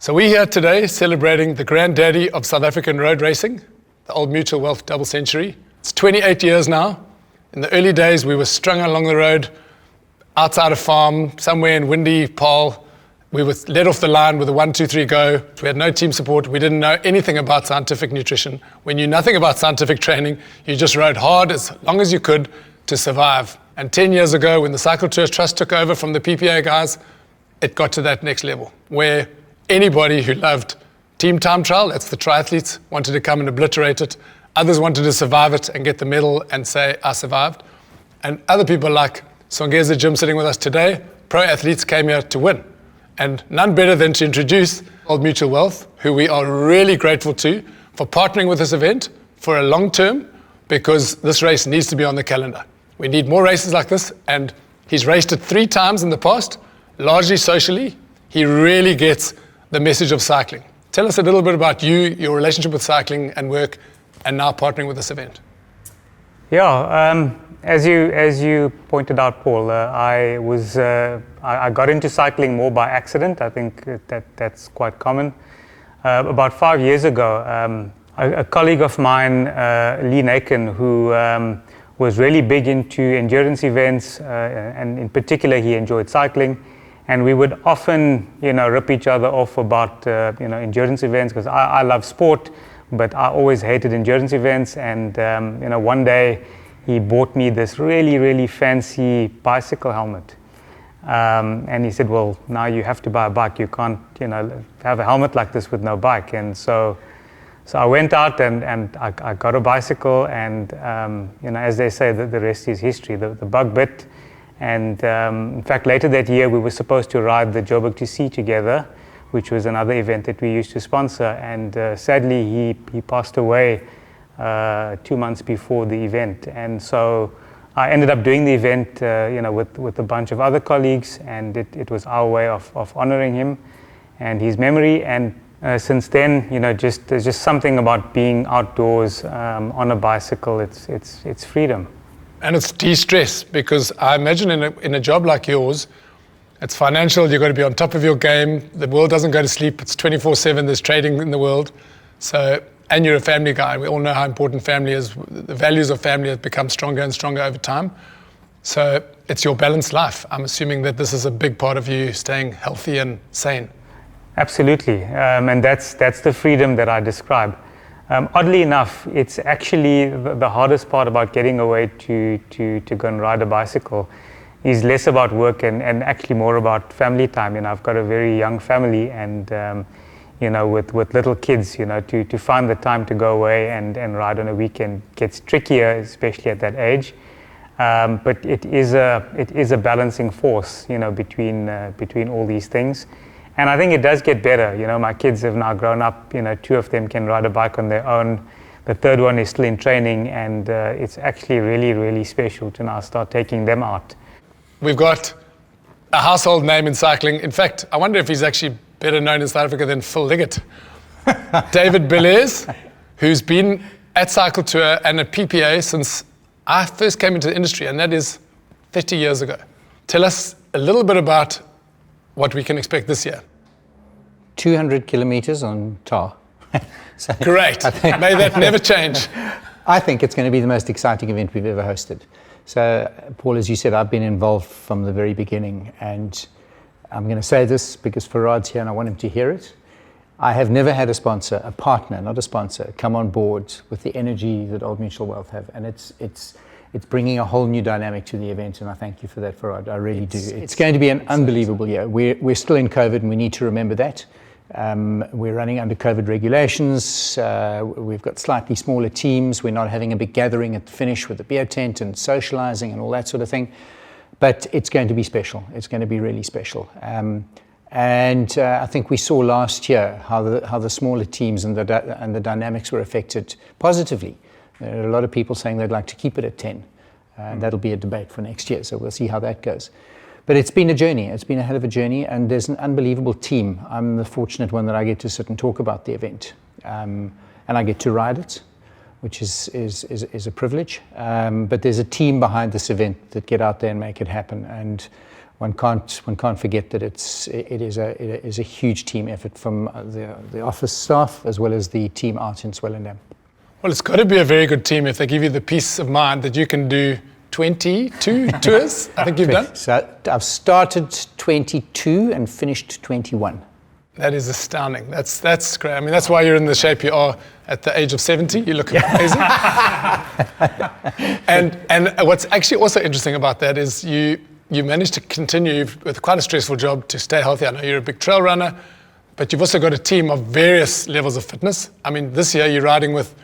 So we're here today celebrating the granddaddy of South African road racing, the Old Mutual Wealth Double Century. It's 28 years now. In the early days, we were strung along the road, outside a farm, somewhere in windy Paarl. We were led off the line with a 1, 2, 3 go. We had no team support. We didn't know anything about scientific nutrition. We knew nothing about scientific training. You just rode hard as long as you could to survive. And 10 years ago, when the Cycle Tours Trust took over from the PPA guys, it got to that next level, where anybody who loved team time trial, that's the triathletes, wanted to come and obliterate it. Others wanted to survive it and get the medal and say, I survived. And other people like Songeza Jim sitting with us today, pro athletes came here to win. And none better than to introduce Old Mutual Wealth, who we are really grateful to for partnering with this event for a long term, because this race needs to be on the calendar. We need more races like this, and he's raced it 3 times in the past, largely socially. He really gets the message of cycling. Tell us a little bit about you, your relationship with cycling and work, and now partnering with this event. Yeah, as you pointed out, Paul, I got into cycling more by accident. I think that's quite common. About 5 years ago, a colleague of mine, Lee Naken, who was really big into endurance events, and in particular, he enjoyed cycling. And we would often, rip each other off about, endurance events, because I love sport, but I always hated endurance events. And, one day he bought me this really, really fancy bicycle helmet. And he said, well, now you have to buy a bike. You can't, have a helmet like this with no bike. And so I went out and I got a bicycle, and, as they say, the rest is history. The bug bit. And in fact, later that year, we were supposed to ride the Joburg to Sea together, which was another event that we used to sponsor. And sadly, he passed away 2 months before the event. And so I ended up doing the event, with a bunch of other colleagues, and it was our way of honoring him and his memory. And since then, there's just something about being outdoors on a bicycle. It's freedom. And it's de-stress, because I imagine in a job like yours, it's financial, you've got to be on top of your game, the world doesn't go to sleep, it's 24/7, there's trading in the world. So, and you're a family guy, we all know how important family is. The values of family have become stronger and stronger over time. So it's your balanced life. I'm assuming that this is a big part of you staying healthy and sane. Absolutely, and that's the freedom that I describe. Oddly enough, it's actually the hardest part about getting away to go and ride a bicycle is less about work and actually more about family time. I've got a very young family, and with little kids, to find the time to go away and ride on a weekend gets trickier, especially at that age. But it is a balancing force, between all these things. And I think it does get better. My kids have now grown up. 2 of them can ride a bike on their own. The third one is still in training, and it's actually really, really special to now start taking them out. We've got a household name in cycling. In fact, I wonder if he's actually better known in South Africa than Phil Liggett. David Bellairs, who's been at Cycle Tour and at PPA since I first came into the industry, and that is 30 years ago. Tell us a little bit about what we can expect this year. 200 kilometers on tar. So great. May that never change. I think it's going to be the most exciting event we've ever hosted. So, Paul, as you said, I've been involved from the very beginning, and I'm going to say this because Farad's here and I want him to hear it. I have never had a sponsor, a partner, not a sponsor, come on board with the energy that Old Mutual Wealth have, and it's bringing a whole new dynamic to the event, and I thank you for that, Farad. I really do. It's going to be an unbelievable year. We're still in COVID, and we need to remember that. We're running under COVID regulations. We've got slightly smaller teams. We're not having a big gathering at the finish with the beer tent and socializing and all that sort of thing. But it's going to be special. It's going to be really special. And I think we saw last year how the smaller teams and the dynamics were affected positively. There are a lot of people saying they'd like to keep it at 10. And that'll be a debate for next year, so we'll see how that goes. But it's been a journey. It's been a hell of a journey, and there's an unbelievable team. I'm the fortunate one that I get to sit and talk about the event. And I get to ride it, which is a privilege. But there's a team behind this event that get out there and make it happen. And one can't forget that it is a huge team effort from the office staff as well as the team out in Swellendam. Well, it's got to be a very good team if they give you the peace of mind that you can do 22 tours, I think you've done. So I've started 22 and finished 21. That is astounding. That's great. I mean, that's why you're in the shape you are at the age of 70. You look amazing. and what's actually also interesting about that is you managed to continue with quite a stressful job to stay healthy. I know you're a big trail runner, but you've also got a team of various levels of fitness. I mean, this year you're riding with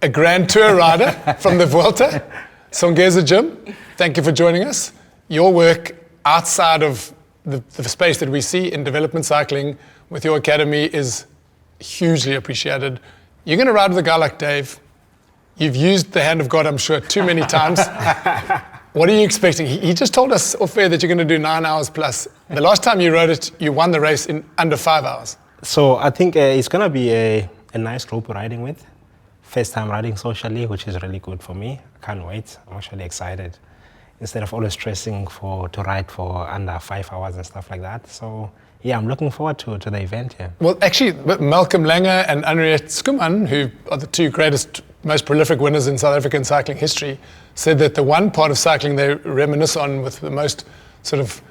a Grand Tour rider from the Vuelta, Songeza Jim. Thank you for joining us. Your work outside of the space that we see in development cycling with your academy is hugely appreciated. You're going to ride with a guy like Dave. You've used the hand of God, I'm sure, too many times. What are you expecting? He just told us off air that you're going to do 9 hours plus. The last time you rode it, you won the race in under 5 hours. So I think it's going to be a nice group riding with. First time riding socially, which is really good for me. I can't wait. I'm actually excited. Instead of always stressing to ride for under 5 hours and stuff like that. So yeah, I'm looking forward to the event here. Well, actually, Malcolm Langer and Henriette Skuman, who are the two greatest, most prolific winners in South African cycling history, said that the one part of cycling they reminisce on with the most sort of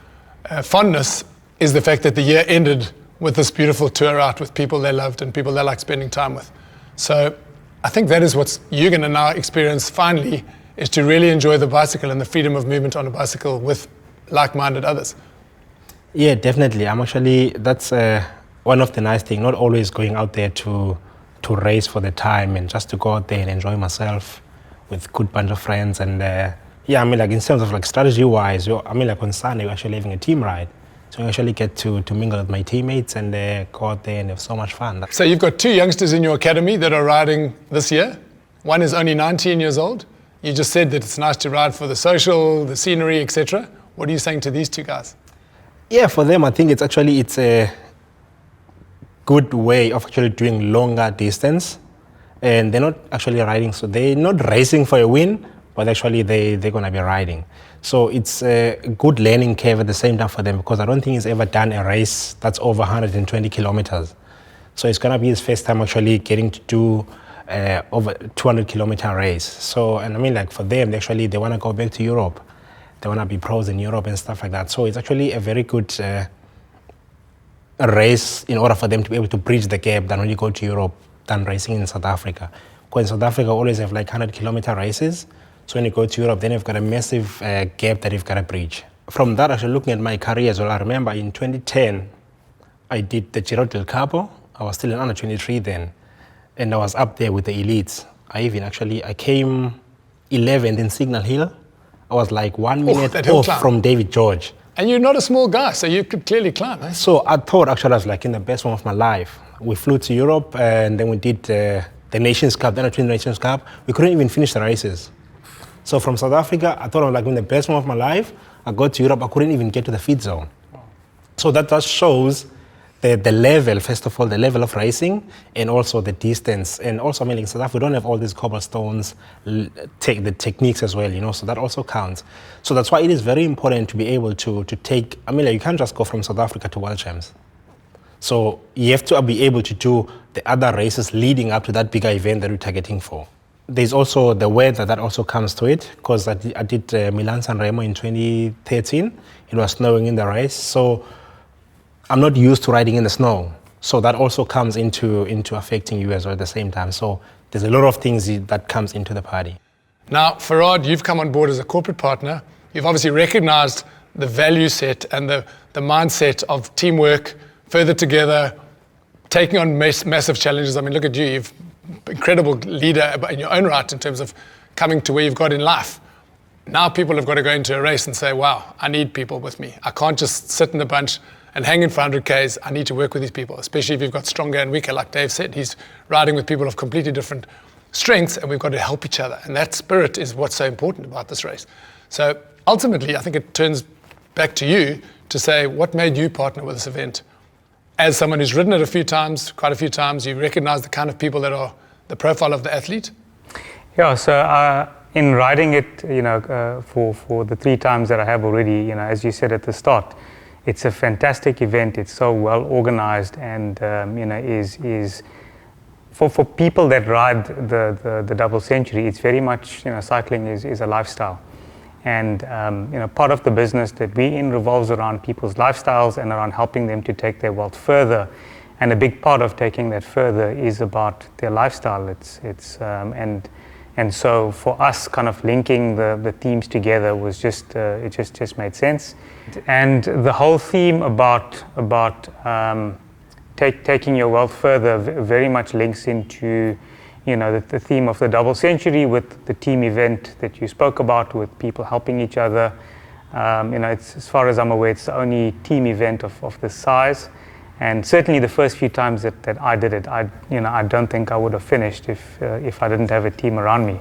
fondness is the fact that the year ended with this beautiful tour out with people they loved and people they liked spending time with. So I think that is what you're going to now experience finally, is to really enjoy the bicycle and the freedom of movement on a bicycle with like-minded others. Yeah, definitely. That's one of the nice things, not always going out there to race for the time and just to go out there and enjoy myself with good bunch of friends. And yeah, I mean, like in terms of like strategy-wise, I mean, like on Sunday, we're actually having a team ride. So I actually get to mingle with my teammates and go out there and have so much fun. So you've got two youngsters in your academy that are riding this year. One is only 19 years old. You just said that it's nice to ride for the social, the scenery, etc. What are you saying to these two guys? Yeah, for them, I think it's a good way of actually doing longer distance. And they're not actually riding, so they're not racing for a win, but actually they're going to be riding. So it's a good learning curve at the same time for them, because I don't think he's ever done a race that's over 120 kilometers. So it's going to be his first time actually getting to do over 200 kilometer race. So, and I mean, like for them, they want to go back to Europe. They want to be pros in Europe and stuff like that. So it's actually a very good race in order for them to be able to bridge the gap than when you go to Europe than racing in South Africa. Because in South Africa, always have like 100 kilometer races. So when you go to Europe, then you've got a massive gap that you've got to bridge. From that, actually looking at my career as well, I remember in 2010, I did the Giro del Capo. I was still in under 23 then. And I was up there with the elites. I came 11th in Signal Hill. I was like 1 minute off from David George. And you're not a small guy, so you could clearly climb, eh? So I thought actually I was like in the best one of my life. We flew to Europe and then we did the Nations Cup, the Under-20 Nations Cup. We couldn't even finish the races. So from South Africa, I thought I was like in the best one of my life. I got to Europe, I couldn't even get to the feed zone. So that just shows the level, first of all, the level of racing and also the distance. And also, I mean, in South Africa, we don't have all these cobblestones, the techniques as well, you know, so that also counts. So that's why it is very important to be able to take, I mean, like, you can't just go from South Africa to World Champs. So you have to be able to do the other races leading up to that bigger event that we're targeting for. There's also the weather that also comes to it, because I did Milan-San Remo in 2013. It was snowing in the race. So I'm not used to riding in the snow. So that also comes into affecting you as well at the same time. So there's a lot of things that comes into the party. Now, Farad, you've come on board as a corporate partner. You've obviously recognized the value set and the mindset of teamwork, further together, taking on massive challenges. I mean, look at you. You've incredible leader in your own right in terms of coming to where you've got in life. Now people have got to go into a race and say, wow, I need people with me. I can't just sit in a bunch and hang in for 100 Ks. I need to work with these people, especially if you've got stronger and weaker. Like Dave said, he's riding with people of completely different strengths, and we've got to help each other. And that spirit is what's so important about this race. So ultimately, I think it turns back to you to say, what made you partner with this event? As someone who's ridden it a few times, quite a few times, you recognize the kind of people that are the profile of the athlete? Yeah, so in riding it, for the 3 times that I have already, as you said at the start, it's a fantastic event. It's so well organized, and is for people that ride the double century. It's very much, cycling is a lifestyle, and part of the business that we in revolves around people's lifestyles and around helping them to take their wealth further. And a big part of taking that further is about their lifestyle. And so for us, kind of linking the themes together was just it just made sense. And the whole theme about taking your wealth further very much links into the theme of the double century with the team event that you spoke about, with people helping each other. It's, as far as I'm aware, it's the only team event of this size. And certainly the first few times that I did it, I don't think I would have finished if I didn't have a team around me.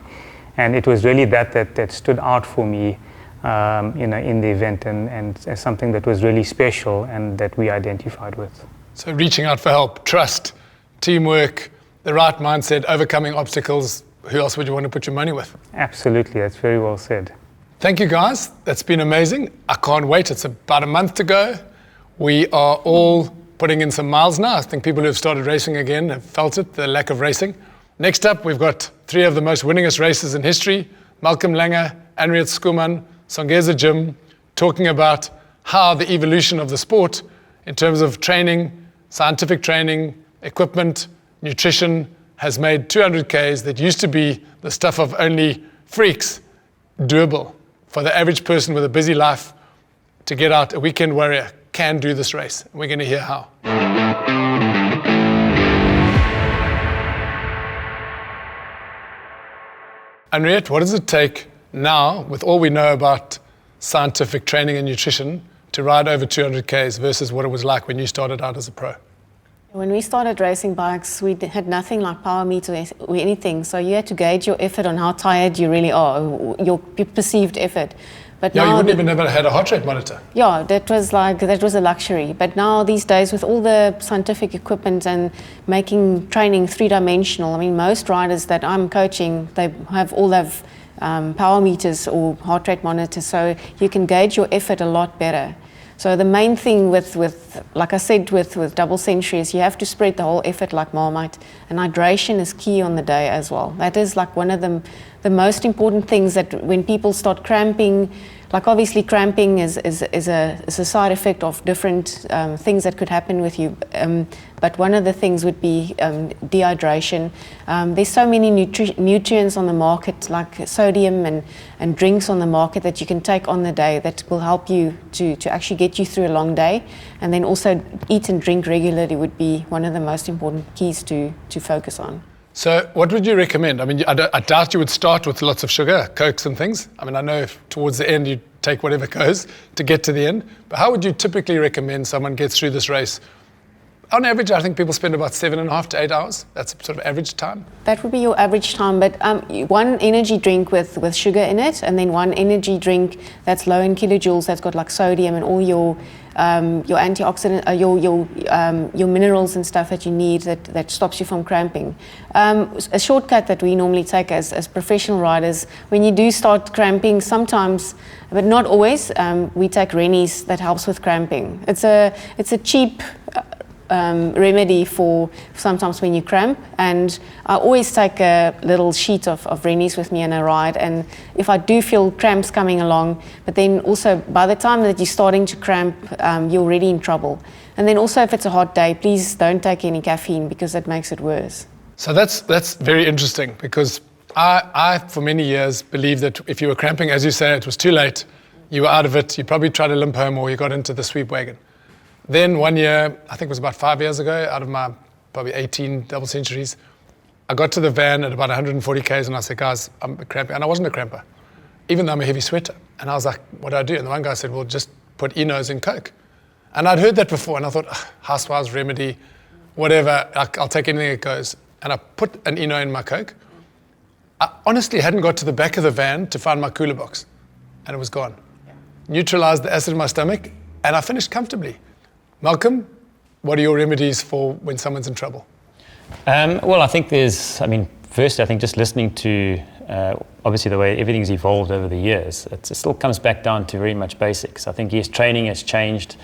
And it was really that stood out for me, in the event, and as something that was really special and that we identified with. So reaching out for help, trust, teamwork, the right mindset, overcoming obstacles. Who else would you want to put your money with? Absolutely, that's very well said. Thank you, guys. That's been amazing. I can't wait. It's about a month to go. We are all putting in some miles now. I think people who have started racing again have felt it, the lack of racing. Next up, we've got 3 of the most winningest racers in history, Malcolm Langer, Henriette Schoeman, Songeza Jim, talking about how the evolution of the sport in terms of training, scientific training, equipment, nutrition has made 200 Ks that used to be the stuff of only freaks doable. For the average person with a busy life to get out, a weekend warrior can do this race. We're going to hear how. Henriette, what does it take now, with all we know about scientific training and nutrition, to ride over 200 Ks versus what it was like when you started out as a pro? When we started racing bikes, we had nothing like power meter or anything, so you had to gauge your effort on how tired you really are, your perceived effort. But Yeah, now you wouldn't even have had a heart rate monitor. Yeah, that was a luxury. But now these days, with all the scientific equipment and making training 3-dimensional, I mean, most riders that I'm coaching, they all have power meters or heart rate monitors, so you can gauge your effort a lot better. So the main thing with like I said, with double century is you have to spread the whole effort like Marmite, and hydration is key on the day as well. That is like one of the most important things, that when people start cramping, like obviously cramping is a side effect of different things that could happen with you. But one of the things would be dehydration. There's so many nutrients on the market, like sodium and drinks on the market that you can take on the day that will help you to actually get you through a long day. And then also eat and drink regularly would be one of the most important keys to focus on. So what would you recommend? I mean, I doubt you would start with lots of sugar, Cokes and things. I mean, I know towards the end you take whatever goes to get to the end. But how would you typically recommend someone gets through this race? On average, I think people spend about 7.5 to 8 hours. That's sort of average time. That would be your average time. But one energy drink with sugar in it, and then one energy drink that's low in kilojoules, that's got like sodium and all your antioxidant, your minerals and stuff that you need that stops you from cramping. A shortcut that we normally take as professional riders, when you do start cramping, sometimes, but not always, we take Rennies that helps with cramping. It's a cheap remedy for sometimes when you cramp, and I always take a little sheet of Rennies with me on a ride, and if I do feel cramps coming along, but then also by the time that you're starting to cramp, you're already in trouble. And then also if it's a hot day, please don't take any caffeine because that makes it worse. So that's very interesting, because I for many years believed that if you were cramping, as you say, it was too late, you were out of it, you probably tried to limp home or you got into the sweep wagon. Then one year, I think it was about 5 years ago, out of my probably 18 double centuries, I got to the van at about 140 Ks and I said, guys, I'm cramping. And I wasn't a cramper, even though I'm a heavy sweater. And I was like, what do I do? And the one guy said, well, just put Enos in Coke. And I'd heard that before, and I thought, housewife's remedy, whatever, I'll take anything that goes. And I put an Eno in my Coke. I honestly hadn't got to the back of the van to find my cooler box, and it was gone. Yeah. Neutralized the acid in my stomach, and I finished comfortably. Malcolm, what are your remedies for when someone's in trouble? Well, I think first, I think just listening to obviously the way everything's evolved over the years, it still comes back down to very much basics. I think yes, training has changed.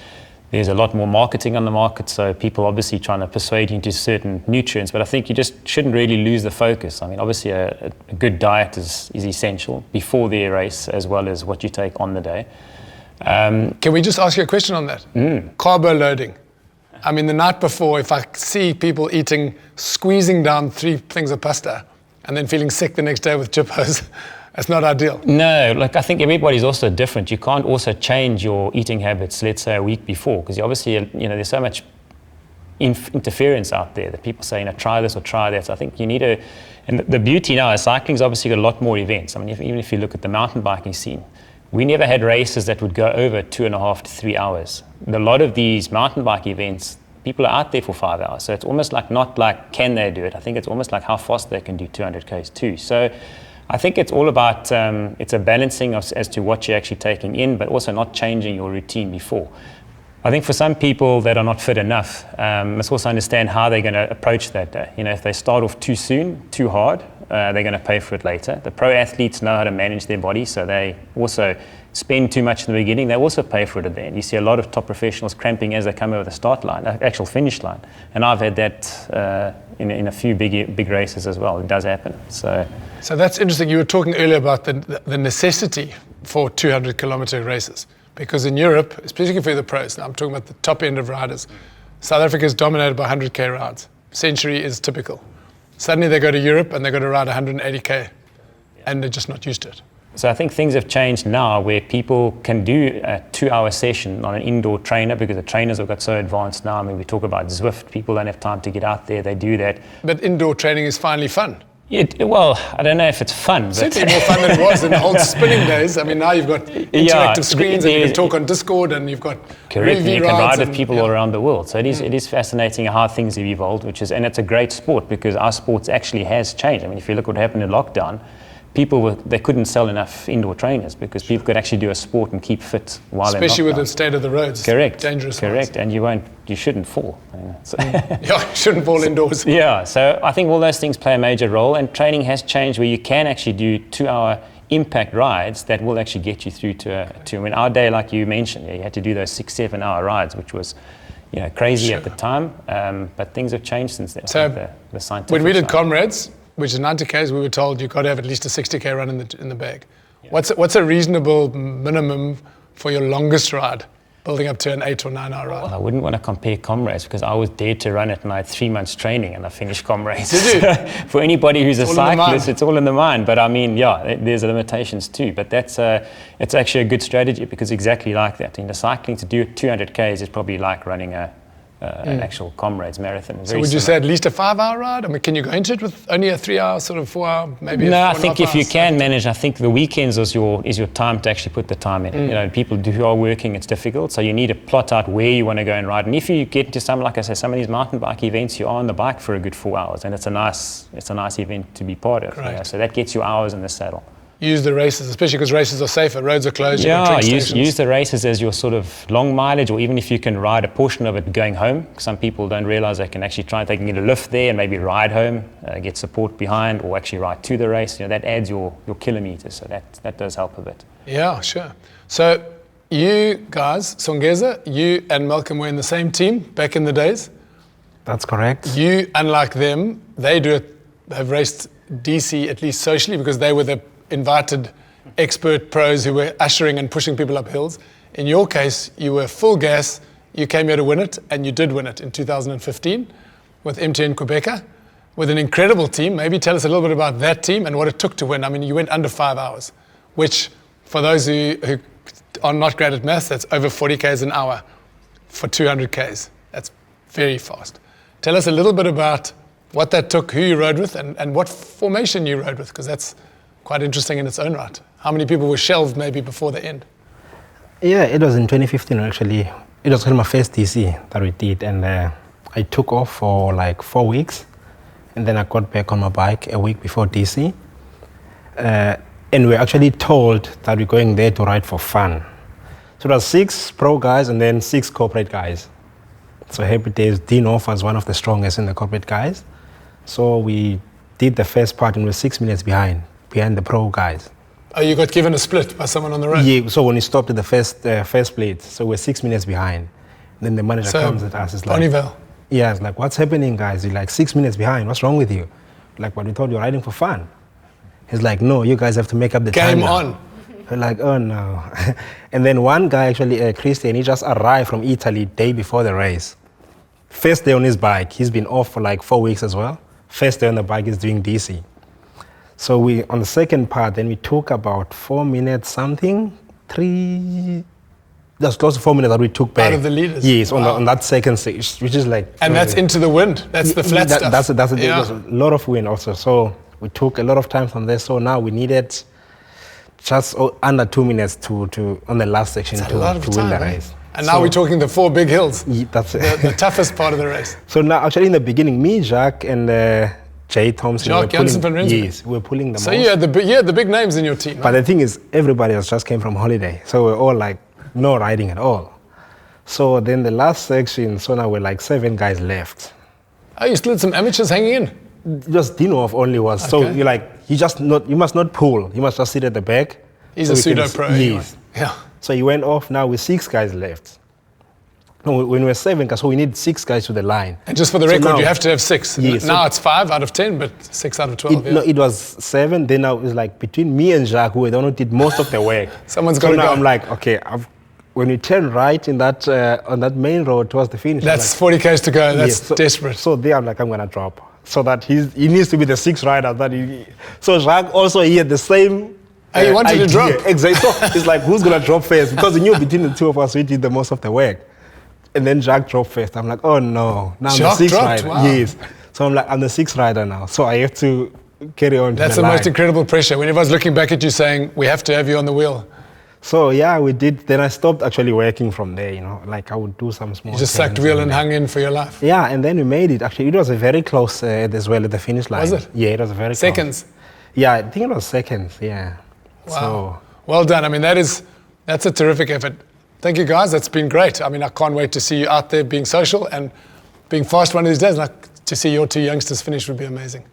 There's a lot more marketing on the market, so people obviously trying to persuade you into certain nutrients, but I think you just shouldn't really lose the focus. I mean, obviously a good diet is essential before the race as well as what you take on the day. Can we just ask you a question on that? Carbo loading. I mean, the night before, if I see people squeezing down 3 things of pasta and then feeling sick the next day with chippos, that's not ideal. No, like I think everybody's also different. You can't also change your eating habits, let's say a week before, because obviously, there's so much interference out there that people say, try this or try that. So I think you need to, and the beauty now is cycling's obviously got a lot more events. I mean, even if you look at the mountain biking scene, we never had races that would go over 2.5 to 3 hours. A lot of these mountain bike events, people are out there for 5 hours. So it's almost like not like can they do it. I think it's almost like how fast they can do 200 Ks too. So I think it's all about, it's a balancing as to what you're actually taking in, but also not changing your routine before. I think for some people that are not fit enough, must also understand how they're going to approach that day. If they start off too soon, too hard, they're going to pay for it later. The pro athletes know how to manage their body, so they also spend too much in the beginning, they also pay for it at the end. You see a lot of top professionals cramping as they come over the start line, actual finish line. And I've had that in a few big races as well. It does happen. So that's interesting. You were talking earlier about the necessity for 200-kilometer races. Because in Europe, especially for the pros, now I'm talking about the top end of riders, South Africa is dominated by 100K rides. Century is typical. Suddenly they go to Europe and they got to ride 180K and they're just not used to it. So I think things have changed now where people can do a 2-hour session on an indoor trainer because the trainers have got so advanced now. I mean, we talk about Zwift, people don't have time to get out there, they do that. But indoor training is finally fun. Well, I don't know if it's fun. But certainly more fun than it was in the old spinning days. I mean, now you've got interactive screens and you can talk on Discord and you've got correct, and you can ride with people all around the world. So it is fascinating how things have evolved, and it's a great sport because our sports actually has changed. I mean, if you look what happened in lockdown, they couldn't sell enough indoor trainers because people could actually do a sport and keep fit while in lockdown. Especially with the state of the roads. Correct. Dangerous. Correct. And you shouldn't fall. So yeah, you shouldn't fall indoors. Yeah. So I think all those things play a major role, and training has changed where you can actually do 2-hour impact rides that will actually get you through to in our day, like you mentioned, you had to do those 6-7 hour rides, which was crazy at the time. But things have changed since then. So the scientific when we did side. Comrades, which is 90 Ks, we were told you've got to have at least a 60K run in the bag. Yeah. What's a reasonable minimum for your longest ride, building up to an 8 or 9 hour ride? Well, I wouldn't want to compare Comrades because I was dared to run it and I had 3 months training and I finished Comrades. Did you? For anybody who's a cyclist, it's all in the mind. But I mean, there's limitations too. But it's actually a good strategy because exactly like that. In the cycling, to do 200 Ks is probably like running an actual Comrades marathon. So would you say at least a 5-hour ride? I mean, can you go into it with only a 3-hour, sort of 4-hour, maybe? No, I think if you can manage, I think the weekends is your time to actually put the time in. People who are working, it's difficult, so you need to plot out where you want to go and ride. And if you get into some of these mountain bike events, you are on the bike for a good 4 hours, and it's a nice event to be part of. So that gets you hours in the saddle. Use the races, especially because races are safer, roads are closed. Yeah, use the races as your sort of long mileage, or even if you can ride a portion of it going home. Some people don't realize they can actually they can get a lift there and maybe ride home, get support behind, or actually ride to the race. That adds your kilometers, so that does help a bit. Yeah, sure. So you guys, Songeza, you and Malcolm were in the same team back in the days. That's correct. You, unlike them, have raced DC at least socially because they were the invited expert pros who were ushering and pushing people up hills. In your case, you were full gas, you came here to win it, and you did win it in 2015 with MTN Quebecer, with an incredible team. Maybe tell us a little bit about that team and what it took to win. I mean, you went under 5 hours, which for those who are not great at maths, that's over 40 Ks an hour for 200 Ks. That's very fast. Tell us a little bit about what that took, who you rode with, and what formation you rode with, because that's quite interesting in its own right. How many people were shelved maybe before the end? Yeah, it was in 2015 actually. It was my first DC that we did, and I took off for like 4 weeks, and then I got back on my bike a week before DC. And we were actually told that we're going there to ride for fun. So there was 6 pro guys and then 6 corporate guys. So Happy Days, Dean Off was one of the strongest in the corporate guys. So we did the first part and we were 6 minutes behind behind the pro guys. Oh, you got given a split by someone on the road? Yeah, so when we stopped at the first plate, so we're 6 minutes behind. Then the manager So, comes at us, it's like, Bonneville. yeah, it's like, what's happening, guys? You're like 6 minutes behind. What's wrong with you? Like, but we thought you were riding for fun. He's like, no, you guys have to make up the time. Game now." on. We're like, oh no. And then one guy, actually, Christian, he just arrived from Italy day before the race. First day on his bike. He's been off for like 4 weeks as well. First day on the bike is doing DC. So we, on the second part, then we took about 4 minutes something, that's close to 4 minutes that we took back. Out of the leaders? Yes, Wow. on that second stage, which is like... And that's into the wind. That's the flat stuff. That's Yeah. there's a lot of wind also. So we took a lot of time from there. So now we needed just under 2 minutes to on the last section That's to a lot of win time, the eh? race. And now So- we're talking the 4 big hills, That's the toughest part of the race. So now, actually, in the beginning, me, Jacques, and Jay Thompson Jacques were pulling. Jansen van Rensburg. Yes, we were pulling the So most. you had the big names in your team. But the thing is, everybody else just came from holiday, so we're all like no riding at all. So then the last section, so now we're like 7 guys left. Oh, you still had some amateurs hanging in. Just Dinov only was. So Okay. you're like, you must not pull. You must just sit at the back. He's so a we can pseudo pro. Yes. Anyway. Yeah. So he went off. Now with 6 guys left. No, when we're 7 guys, so we need 6 guys to the line. And just for the So record, now- you have to have 6. Yes, Now so- it's 5 out of 10, but 6 out of 12. No, it was 7. Then now it's like between me and Jacques, who were the one who did most of the work. Someone's so gotta now go. I'm like, okay, when we turn right in that on that main road towards the finish, I'm That's like, 40 k's to go. That's yes, so, desperate. So there I'm like, I'm gonna drop. So that he needs to be the 6th rider. So Jacques also he had the same. Oh, he wanted to idea. drop. Exactly. So it's like, who's gonna drop first? Because he knew between the two of us we did the most of the work. And then Jacques dropped first. I'm like, oh no, now I'm Jacques the 6th dropped? rider. Wow. Yes. So I'm like, I'm the 6th rider now. So I have to carry on. to That's the the line. most incredible pressure. When everyone's looking back at you saying, we have to have you on the wheel. So yeah, we did. Then I stopped actually working from there. You know, like I would do some small. You just sucked turns wheel here and there. hung in for your life. Yeah, and then we made it. Actually, it was a very close as well at the finish line. Was it? Yeah, it was very Seconds. close. Yeah, I think it was seconds. Yeah. Wow. Well done. I mean, that's a terrific effort. Thank you, guys. That's been great. I mean, I can't wait to see you out there being social and being fast one of these days. Like, to see your 2 youngsters finish would be amazing.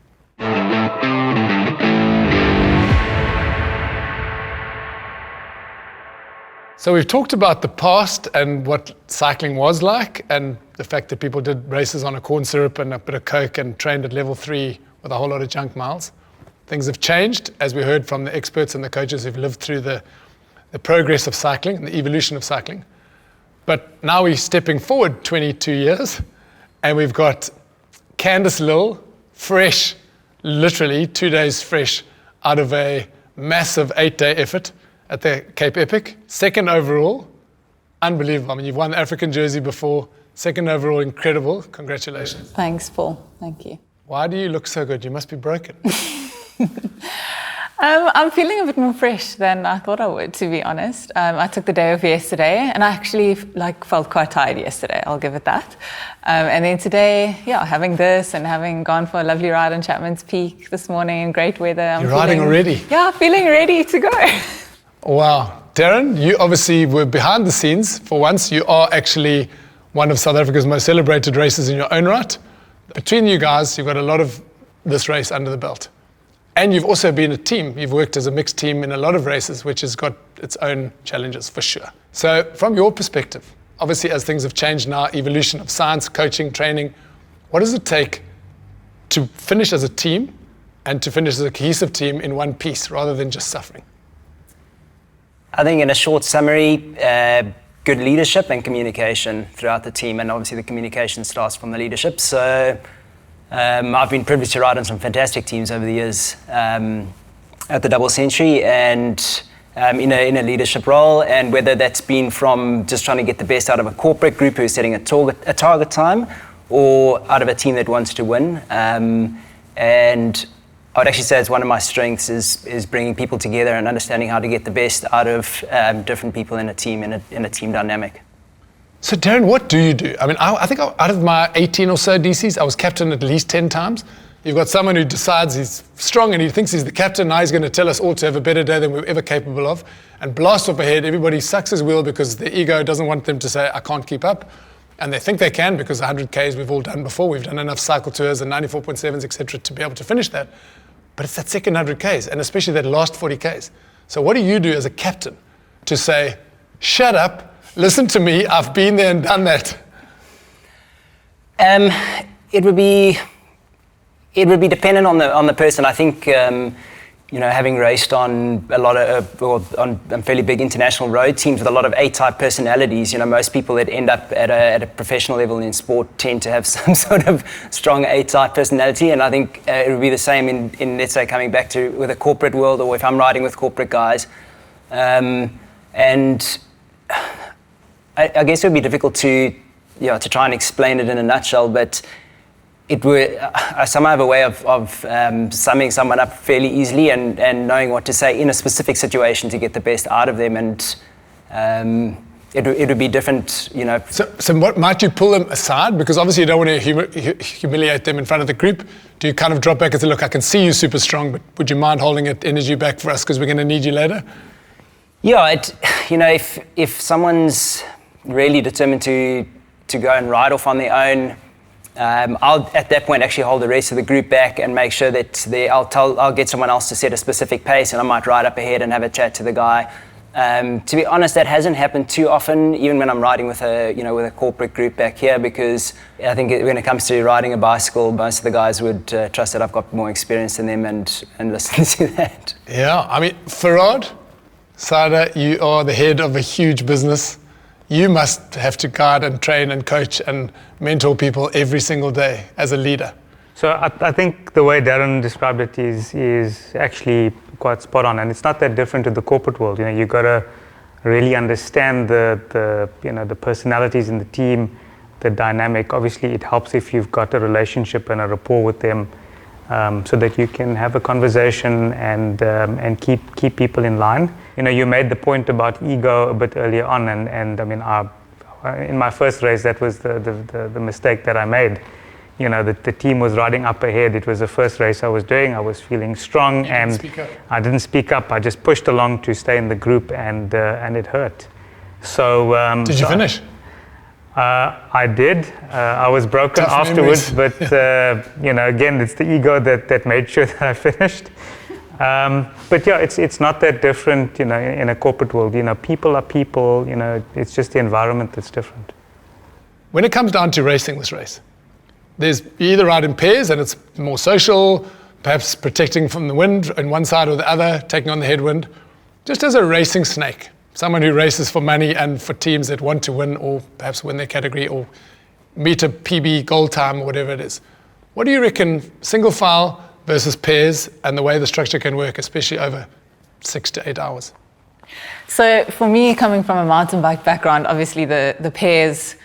So we've talked about the past and what cycling was like, and the fact that people did races on a corn syrup and a bit of Coke and trained at level 3 with a whole lot of junk miles. Things have changed, as we heard from the experts and the coaches who've lived through the progress of cycling and the evolution of cycling. But now we're stepping forward 22 years, and we've got Candice Lill, fresh, literally 2 days fresh, out of a massive 8-day effort at the Cape Epic. 2nd overall, unbelievable. I mean, you've won the African jersey before. 2nd overall, incredible. Congratulations. Thanks, Paul. Thank you. Why do you look so good? You must be broken. I'm feeling a bit more fresh than I thought I would, to be honest. I took the day off yesterday, and I actually felt quite tired yesterday. I'll give it that. And then today, having this and having gone for a lovely ride on Chapman's Peak this morning in great weather. I'm You're riding already? Yeah, feeling ready to go. Wow. Darren, you obviously were behind the scenes for once. You are actually one of South Africa's most celebrated races in your own right. Between you guys, you've got a lot of this race under the belt. And you've also been a team. You've worked as a mixed team in a lot of races, which has got its own challenges for sure. So from your perspective, obviously as things have changed now, evolution of science, coaching, training, what does it take to finish as a team and to finish as a cohesive team in one piece rather than just suffering? I think in a short summary, good leadership and communication throughout the team, and obviously the communication starts from the leadership. So I've been privileged to ride on some fantastic teams over the years at the Double Century, and in a leadership role, and whether that's been from just trying to get the best out of a corporate group who's setting a target time, or out of a team that wants to win. And I would actually say it's one of my strengths is bringing people together and understanding how to get the best out of different people in a team, in a team dynamic. So Darren, what do you do? I mean, I think out of my 18 or so DCs, I was captain at least 10 times. You've got someone who decides he's strong and he thinks he's the captain. Now he's going to tell us all to have a better day than we're ever capable of. And blast off ahead, everybody sucks his wheel because their ego doesn't want them to say, I can't keep up. And they think they can because 100 Ks we've all done before. We've done enough cycle tours and 94.7s, etc., to be able to finish that. but it's that second 100 Ks, and especially that last 40 Ks. So what do you do as a captain to say, shut up, listen to me, I've been there and done that? It would be dependent on the person. I think having raced on a lot of on fairly big international road teams with a lot of A-type personalities, most people that end up at a professional level in sport tend to have some sort of strong A-type personality, and I think it would be the same in let's say coming back to with a corporate world, or if I'm riding with corporate guys, and I guess it would be difficult to try and explain it in a nutshell, but it would somehow have a way of summing someone up fairly easily and knowing what to say in a specific situation to get the best out of them, and it would be different, So what, might you pull them aside? Because obviously you don't want to humiliate them in front of the group. Do you kind of drop back and say, look, I can see you super strong, but would you mind holding it energy back for us because we're going to need you later? Yeah, if someone's really determined to go and ride off on their own, I'll at that point actually hold the rest of the group back and make sure that I'll get someone else to set a specific pace, and I might ride up ahead and have a chat to the guy. To be honest, that hasn't happened too often, even when I'm riding with a corporate group back here, because I think when it comes to riding a bicycle, most of the guys would trust that I've got more experience than them and listen to that. Yeah, I mean, Farad, Sada, you are the head of a huge business. You must have to guide and train and coach and mentor people every single day as a leader. So I think the way Darren described it is actually quite spot on, and it's not that different to the corporate world. You got to really understand the personalities in the team, the dynamic. Obviously, it helps if you've got a relationship and a rapport with them, so that you can have a conversation and keep people in line. You made the point about ego a bit earlier on, and I mean, in my first race, that was the mistake that I made. The team was riding up ahead. It was the first race I was doing. I was feeling strong, and I didn't speak up. I just pushed along to stay in the group, and it hurt. So did you finish? I did. I was broken Tough afterwards, memories. but again, it's the ego that made sure that I finished. But yeah, it's not that different, in a corporate world. People are people. It's just the environment that's different. When it comes down to racing this race, you either ride in pairs and it's more social, perhaps protecting from the wind on one side or the other, taking on the headwind. Just as a racing snake, someone who races for money and for teams that want to win or perhaps win their category or meet a PB goal time or whatever it is. What do you reckon single file versus pairs and the way the structure can work, especially over 6 to 8 hours? So for me, coming from a mountain bike background, obviously the pairs,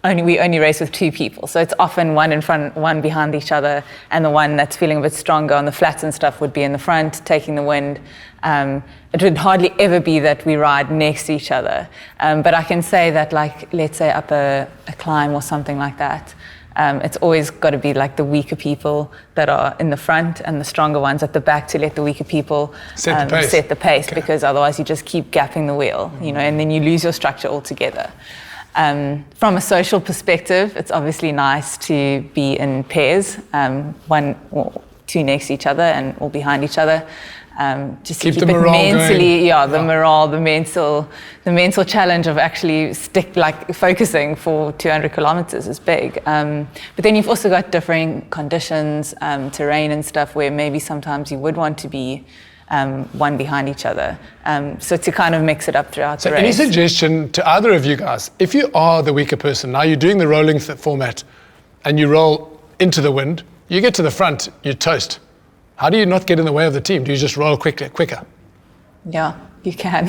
we only race with 2 people. So it's often one in front, one behind each other, and the one that's feeling a bit stronger on the flats and stuff would be in the front, taking the wind. It would hardly ever be that we ride next to each other. But I can say that, like, let's say up a climb or something like that, it's always got to be like the weaker people that are in the front and the stronger ones at the back to let the weaker people set the pace, okay. Because otherwise you just keep gapping the wheel, and then you lose your structure altogether. From a social perspective, it's obviously nice to be in pairs, 1 or 2 next to each other and all behind each other. Just to keep keep the it morale mentally, going. the morale, the mental challenge of actually focusing for 200 kilometers is big. But then you've also got differing conditions, terrain and stuff, where maybe sometimes you would want to be one behind each other. So to kind of mix it up throughout the race. Any suggestion to either of you guys, if you are the weaker person, now you're doing the rolling format and you roll into the wind, you get to the front, you toast. How do you not get in the way of the team? Do you just roll quicker? Yeah, you can.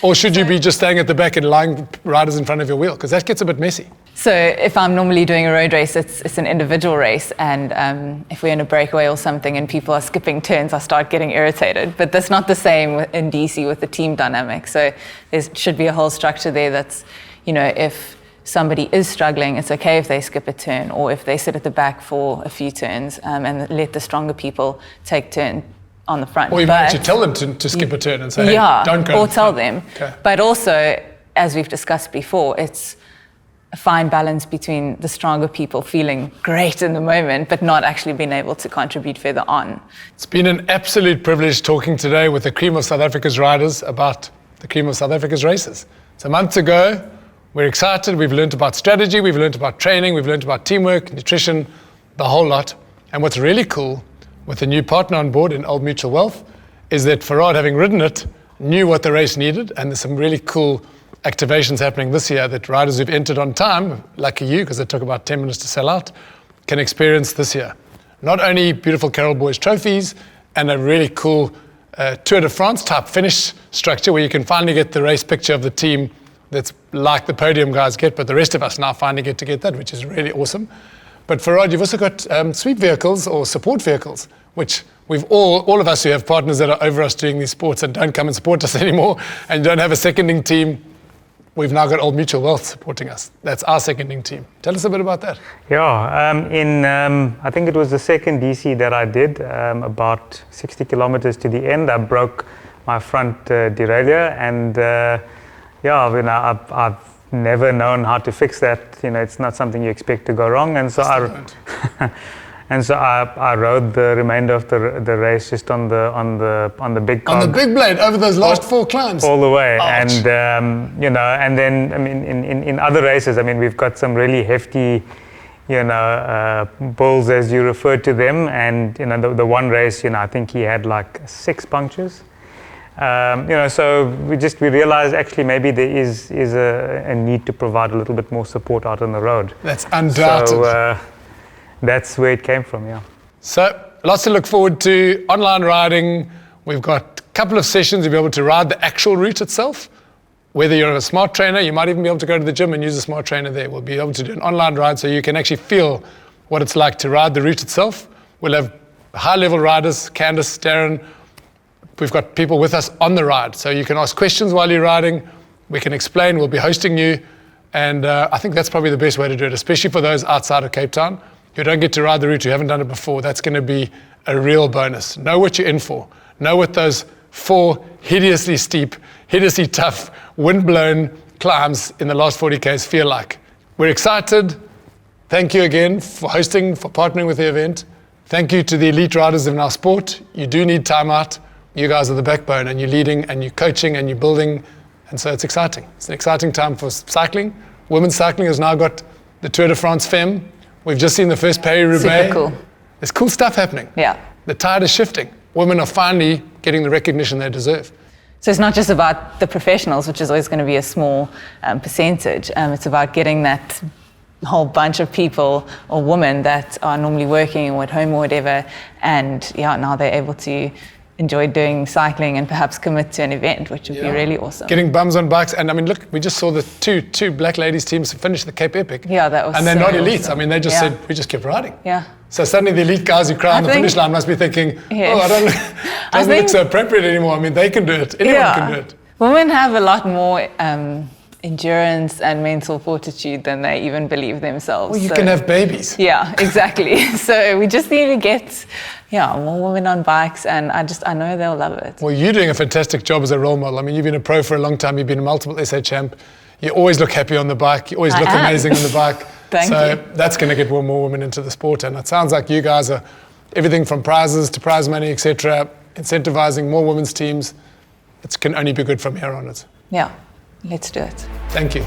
Or should you be just staying at the back and lying riders in front of your wheel? Because that gets a bit messy. So if I'm normally doing a road race, it's an individual race, and if we're in a breakaway or something and people are skipping turns, I start getting irritated. But that's not the same in DC with the team dynamic. So there should be a whole structure there that's, if somebody is struggling, it's okay if they skip a turn or if they sit at the back for a few turns, and let the stronger people take turn on the front. Or you might actually tell them to skip a turn and say, hey, don't go. Or tell them. Okay. But also, as we've discussed before, it's a fine balance between the stronger people feeling great in the moment, but not actually being able to contribute further on. It's been an absolute privilege talking today with the cream of South Africa's riders about the cream of South Africa's races. It's a month ago. We're excited. We've learned about strategy. We've learned about training. We've learned about teamwork, nutrition, the whole lot. And what's really cool with the new partner on board in Old Mutual Wealth is that Farad, having ridden it, knew what the race needed. And there's some really cool activations happening this year that riders who've entered on time, lucky you, because it took about 10 minutes to sell out, can experience this year. Not only beautiful Carol Boys trophies and a really cool Tour de France type finish structure where you can finally get the race picture of the team that's like the podium guys get, but the rest of us now finally get to get that, which is really awesome. But Farad, you've also got sweep vehicles or support vehicles, which we've all of us who have partners that are over us doing these sports and don't come and support us anymore and don't have a seconding team, we've now got Old Mutual Wealth supporting us. That's our seconding team. Tell us a bit about that. Yeah, I think it was the second DC that I did, about 60 kilometers to the end. I broke my front derailleur, and I've never known how to fix that. It's not something you expect to go wrong, and so I rode the remainder of the race just on the big cog. On the big blade over those last 4 climbs. All the way. Ouch. And and then in other races, we've got some really hefty bulls, as you referred to them, and the one race, I think he had like 6 punctures. So we realized actually maybe there is a need to provide a little bit more support out on the road. That's undoubted. So that's where it came from, yeah. So lots to look forward to. Online riding, we've got a couple of sessions. You'll be able to ride the actual route itself. Whether you're a smart trainer, you might even be able to go to the gym and use a smart trainer there. We'll be able to do an online ride so you can actually feel what it's like to ride the route itself. We'll have high-level riders, Candice, Darren. We've got people with us on the ride, so you can ask questions while you're riding. We can explain. We'll be hosting you. And I think that's probably the best way to do it, especially for those outside of Cape Town who don't get to ride the route, who haven't done it before. That's going to be a real bonus. Know what you're in for. Know what those 4 hideously steep, hideously tough, wind-blown climbs in the last 40Ks feel like. We're excited. Thank you again for hosting, for partnering with the event. Thank you to the elite riders in our sport. You do need time out. You guys are the backbone, and you're leading, and you're coaching, and you're building, and so it's exciting. It's an exciting time for cycling. Women's cycling has now got the Tour de France Femme. We've just seen the first Paris-Roubaix. Super cool. There's cool stuff happening. Yeah. The tide is shifting. Women are finally getting the recognition they deserve. So it's not just about the professionals, which is always going to be a small percentage. It's about getting that whole bunch of people or women that are normally working or at home or whatever, and now they're able to enjoy doing cycling and perhaps commit to an event, which would be really awesome. Getting bums on bikes, and look, we just saw the two black ladies teams finish the Cape Epic. Yeah, that was. And they're so not elite. awesome. They just said we just kept riding. Yeah. So suddenly the elite guys who cry on the finish line must be thinking, doesn't look so appropriate anymore. They can do it. Anyone can do it. Women have a lot more endurance and mental fortitude than they even believe themselves. Well, you can have babies. Yeah, exactly. So we just need to get more women on bikes, and I know they'll love it. Well, you're doing a fantastic job as a role model. You've been a pro for a long time. You've been a multiple SA champ. You always look happy on the bike. You always look amazing on the bike. Thank you. That's going to get more women into the sport. And it sounds like you guys are everything from prizes to prize money, etc., incentivizing more women's teams. It can only be good from here on. Yeah, let's do it. Thank you.